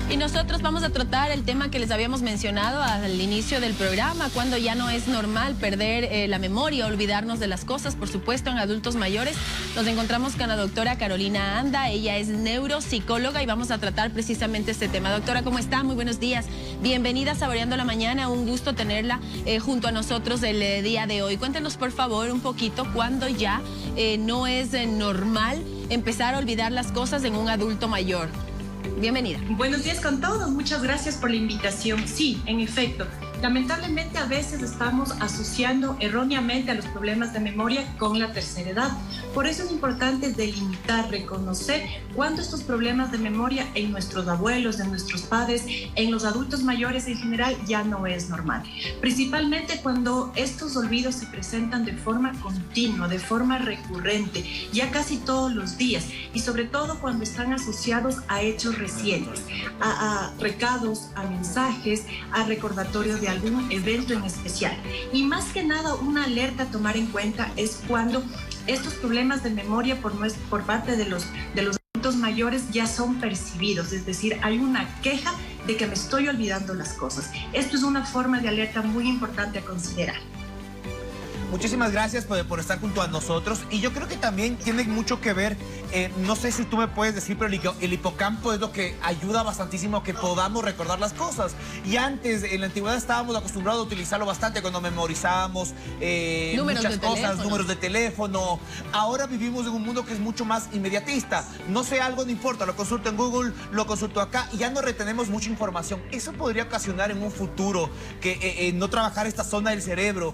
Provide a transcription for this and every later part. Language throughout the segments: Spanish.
Y nosotros vamos a tratar el tema que les habíamos mencionado al inicio del programa, cuando ya no es normal perder la memoria, olvidarnos de las cosas, por supuesto, en adultos mayores. Nos encontramos con la doctora Carolina Anda, ella es neuropsicóloga y vamos a tratar precisamente este tema. Doctora, ¿cómo está? Muy buenos días. Bienvenida a Saboreando la Mañana, un gusto tenerla junto a nosotros el día de hoy. Cuéntenos, por favor, un poquito cuándo ya no es normal empezar a olvidar las cosas en un adulto mayor. Bienvenida. Buenos días con todos, muchas gracias por la invitación. Sí, en efecto, lamentablemente a veces estamos asociando erróneamente a los problemas de memoria con la tercera edad. Por eso es importante delimitar, reconocer cuándo estos problemas de memoria en nuestros abuelos, en nuestros padres, en los adultos mayores en general ya no es normal. Principalmente cuando estos olvidos se presentan de forma continua, de forma recurrente, ya casi todos los días, y sobre todo cuando están asociados a hechos recientes, a recados, a mensajes, a recordatorios de algún evento en especial. Y más que nada, una alerta a tomar en cuenta es cuando estos problemas de memoria por parte de los adultos mayores ya son percibidos, es decir, hay una queja de que me estoy olvidando las cosas. Esto es una forma de alerta muy importante a considerar. Muchísimas gracias por estar junto a nosotros, y yo creo que también tiene mucho que ver, no sé si tú me puedes decir, pero el hipocampo es lo que ayuda bastantísimo a que podamos recordar las cosas. Y antes, en la antigüedad, estábamos acostumbrados a utilizarlo bastante cuando memorizábamos muchas cosas, números de teléfono. Ahora vivimos en un mundo que es mucho más inmediatista. No sé algo, no importa, lo consulto en Google, lo consulto acá, y ya no retenemos mucha información. Eso podría ocasionar en un futuro que no trabajar esta zona del cerebro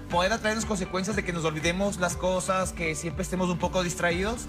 pueda traernos consecuencias de que nos olvidemos las cosas, que siempre estemos un poco distraídos.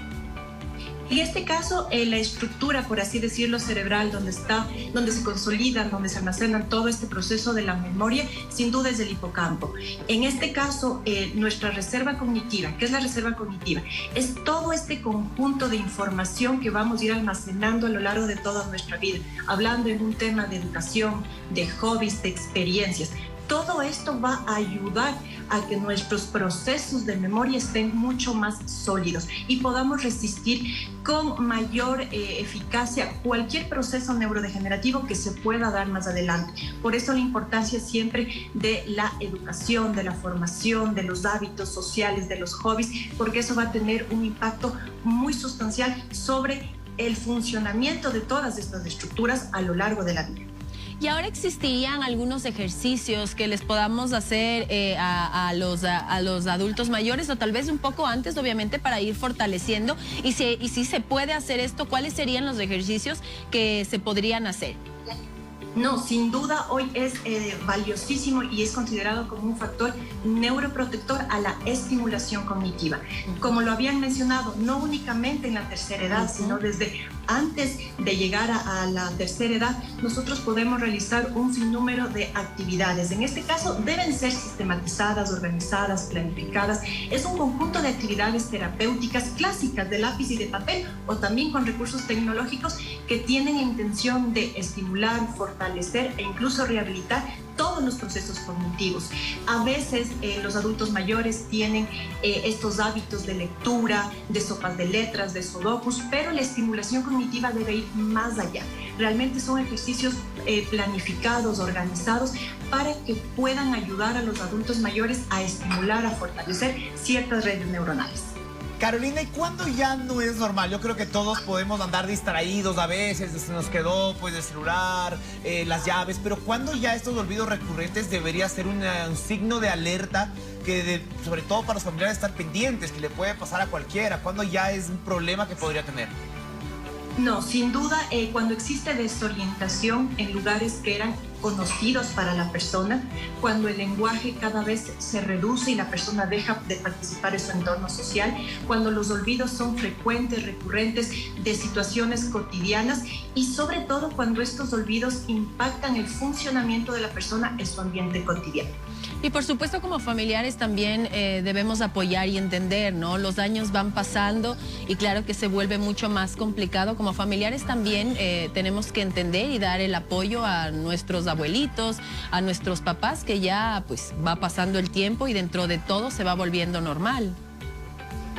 En este caso, la estructura, por así decirlo, cerebral, donde se consolidan, donde se almacenan todo este proceso de la memoria, sin duda es el hipocampo. En este caso, nuestra reserva cognitiva, ¿qué es la reserva cognitiva? Es todo este conjunto de información que vamos a ir almacenando a lo largo de toda nuestra vida, hablando en un tema de educación, de hobbies, de experiencias. Todo esto va a ayudar a que nuestros procesos de memoria estén mucho más sólidos y podamos resistir con mayor eficacia cualquier proceso neurodegenerativo que se pueda dar más adelante. Por eso la importancia siempre de la educación, de la formación, de los hábitos sociales, de los hobbies, porque eso va a tener un impacto muy sustancial sobre el funcionamiento de todas estas estructuras a lo largo de la vida. Y ahora existirían algunos ejercicios que les podamos hacer a los adultos mayores, o tal vez un poco antes, obviamente, para ir fortaleciendo. Y si se puede hacer esto, ¿cuáles serían los ejercicios que se podrían hacer? No, sin duda hoy es valiosísimo y es considerado como un factor neuroprotector a la estimulación cognitiva. Como lo habían mencionado, no únicamente en la tercera edad, sino desde antes de llegar a la tercera edad, nosotros podemos realizar un sinnúmero de actividades. En este caso, deben ser sistematizadas, organizadas, planificadas. Es un conjunto de actividades terapéuticas clásicas de lápiz y de papel, o también con recursos tecnológicos que tienen intención de estimular, fortalecer e incluso rehabilitar todos los procesos cognitivos. A veces los adultos mayores tienen estos hábitos de lectura, de sopas de letras, de sudokus, pero la estimulación cognitiva debe ir más allá. Realmente son ejercicios planificados, organizados, para que puedan ayudar a los adultos mayores a estimular, a fortalecer ciertas redes neuronales. Carolina, ¿y cuándo ya no es normal? Yo creo que todos podemos andar distraídos a veces, se nos quedó pues el celular, las llaves, pero ¿cuándo ya estos olvidos recurrentes debería ser un signo de alerta sobre todo para los familiares, estar pendientes, que le puede pasar a cualquiera? ¿Cuándo ya es un problema que podría tener? No, sin duda, cuando existe desorientación en lugares que eran conocidos para la persona, cuando el lenguaje cada vez se reduce y la persona deja de participar en su entorno social, cuando los olvidos son frecuentes, recurrentes, de situaciones cotidianas, y sobre todo cuando estos olvidos impactan el funcionamiento de la persona en su ambiente cotidiano. Y por supuesto, como familiares también debemos apoyar y entender, ¿no? Los años van pasando y claro que se vuelve mucho más complicado. Como familiares también tenemos que entender y dar el apoyo a nuestros abuelitos, a nuestros papás, que ya pues va pasando el tiempo y dentro de todo se va volviendo normal.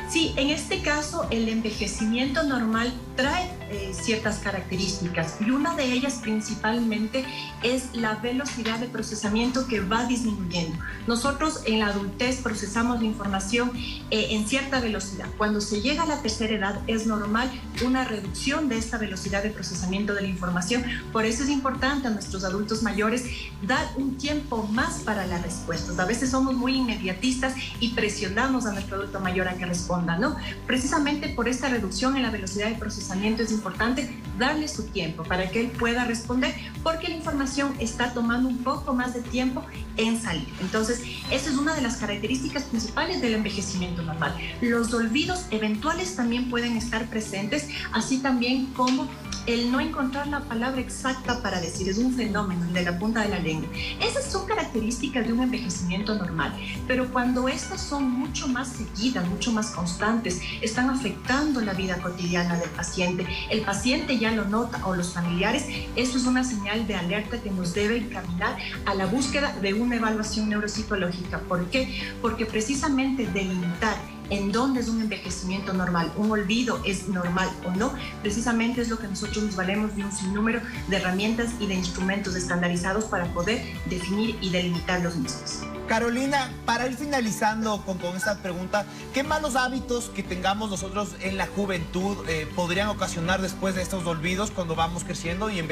Sí, en este caso el envejecimiento normal trae ciertas características y una de ellas principalmente es la velocidad de procesamiento que va disminuyendo. Nosotros en la adultez procesamos la información en cierta velocidad. Cuando se llega a la tercera edad es normal una reducción de esta velocidad de procesamiento de la información. Por eso es importante a nuestros adultos mayores dar un tiempo más para las respuestas. A veces somos muy inmediatistas y presionamos a nuestro adulto mayor a que responda, ¿no? Precisamente por esta reducción en la velocidad de procesamiento es importante darle su tiempo para que él pueda responder, porque la información está tomando un poco más de tiempo en salir. Entonces, esa es una de las características principales del envejecimiento normal. Los olvidos eventuales también pueden estar presentes, así también como el no encontrar la palabra exacta para decir, es un fenómeno de la punta de la lengua. Esas son características de un envejecimiento normal, pero cuando estas son mucho más seguidas, mucho más constantes, están afectando la vida cotidiana del paciente, el paciente ya lo nota o los familiares, eso es una señal de alerta que nos debe encaminar a la búsqueda de una evaluación neuropsicológica. ¿Por qué? Porque precisamente delimitar en dónde es un envejecimiento normal, un olvido es normal o no, precisamente es lo que nosotros nos valemos de un sinnúmero de herramientas y de instrumentos estandarizados para poder definir y delimitar los mismos. Carolina, para ir finalizando con esta pregunta, ¿qué malos hábitos que tengamos nosotros en la juventud podrían ocasionar después de estos olvidos cuando vamos creciendo y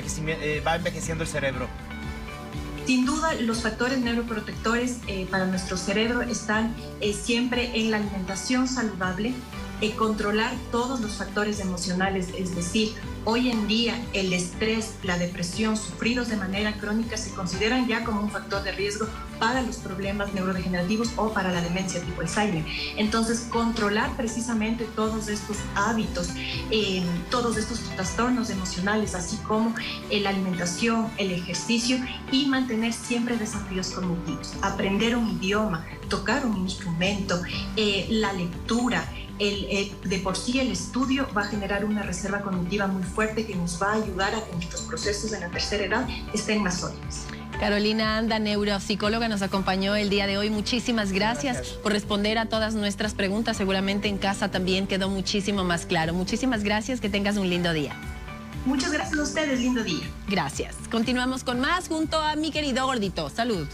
va envejeciendo el cerebro? Sin duda, los factores neuroprotectores para nuestro cerebro están siempre en la alimentación saludable, controlar todos los factores emocionales, es decir, hoy en día el estrés, la depresión sufridos de manera crónica se consideran ya como un factor de riesgo para los problemas neurodegenerativos o para la demencia tipo Alzheimer. Entonces, controlar precisamente todos estos hábitos, todos estos trastornos emocionales, así como la alimentación, el ejercicio y mantener siempre desafíos cognitivos. Aprender un idioma, tocar un instrumento, la lectura, de por sí el estudio va a generar una reserva cognitiva muy fuerte que nos va a ayudar a que nuestros procesos en la tercera edad estén más sólidos. Carolina Anda, neuropsicóloga, nos acompañó el día de hoy. Muchísimas gracias por responder a todas nuestras preguntas. Seguramente en casa también quedó muchísimo más claro. Muchísimas gracias, que tengas un lindo día. Muchas gracias a ustedes, lindo día. Gracias. Continuamos con más junto a mi querido gordito. Salud.